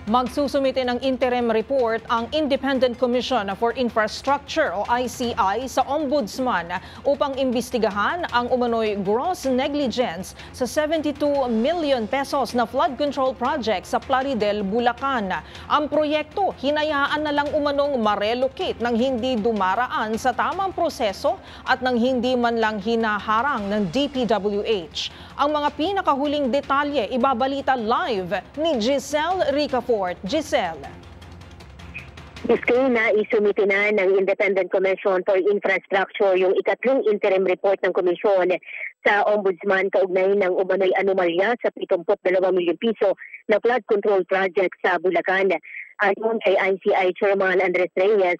Magsusumite ng interim report ang Independent Commission for Infrastructure o ICI sa Ombudsman upang imbestigahan ang umano'y gross negligence sa 72 million pesos na flood control project sa Plaridel, Bulacan. Ang proyekto hinayaan na lang umanong marelocate nang hindi dumaraan sa tamang proseso at nang hindi man lang hinaharang ng DPWH. Ang mga pinakahuling detalye ibabalita live ni Giselle Ricafort. Giselle. Iski na isumite na ng Independent Commission for Infrastructure yung ikatlong interim report ng komisyon sa Ombudsman kaugnay ng umano'y anomalya sa 72 milyong piso na flood control project sa Bulacan. Ayon kay ICI Chairman Andres Reyes,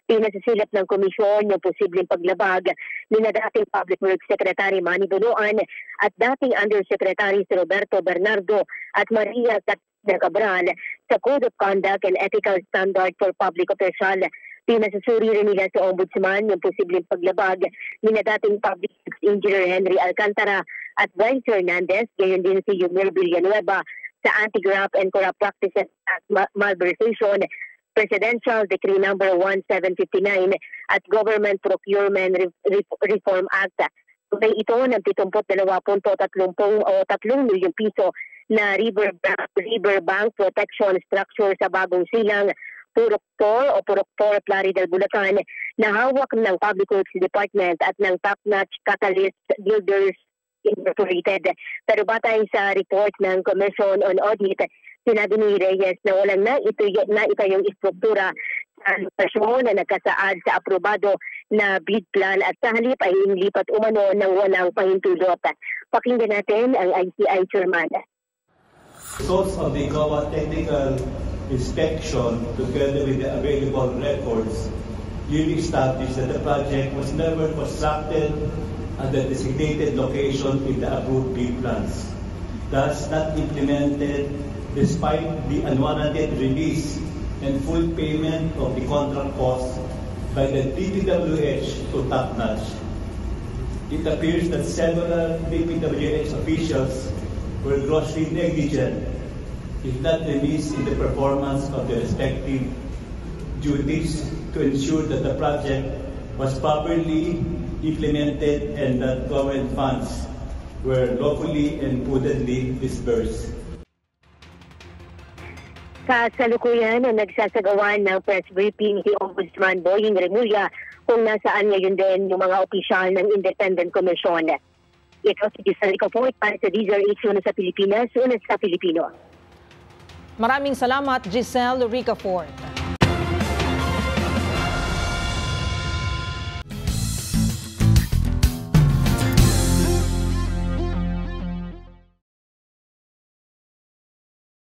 pinasisilip ng komisyon yung posibleng paglabag ni na dating Public Works Secretary Manny Bunuan at dating Undersecretary si Roberto Bernardo at Maria Cabral sa Code of Conduct and Ethical Standard for Public Official. Pinasusuri rin nila sa Ombudsman yung posibleng paglabag ni na dating Public Works Engineer Henry Alcantara at Bryce Hernandez, gayon din si Yumir Villanueva sa Anti-Graft and Corrupt Practices Act Malversation, Presidential Decree No. 1759 at Government Procurement Reform Act. May ito ng 72.3 milyong piso na riverbank protection structure sa Bagong Silang, Purok 4, Plaridel, Bulacan na hawak ng Public Works Department at ng Top-Notch Catalyst Builders Incorporated. Pero batay sa report ng Commission on Audit, sinabi ni Reyes na walang naitayong istruktura sa lokasyon na nagkasaad sa aprobado na bid plan at sa halip ay inilipat umano ng walang pahintulot. Pakinggan natin ang ICI Chairman. Results of the COA technical inspection together with the available records clearly established that the project was never constructed at the designated location in the approved bid plans, thus not implemented despite the unwarranted release and full payment of the contract costs by the DPWH to Top-Notch. It appears that several DPWH officials were grossly negligent, if not remiss in the performance of their respective duties to ensure that the project was properly implemented and that government funds were lawfully and prudently disbursed. Sa kasalukuyan na nagsasagawa ng press briefing si Ombudsman Boying Remulla kung nasaan ngayon din yung mga opisyal ng Independent Commission. Ito si Giselle Ricafort para sa DZRH Una sa Pilipinas, Una sa Pilipino. Maraming salamat, Giselle Ricafort.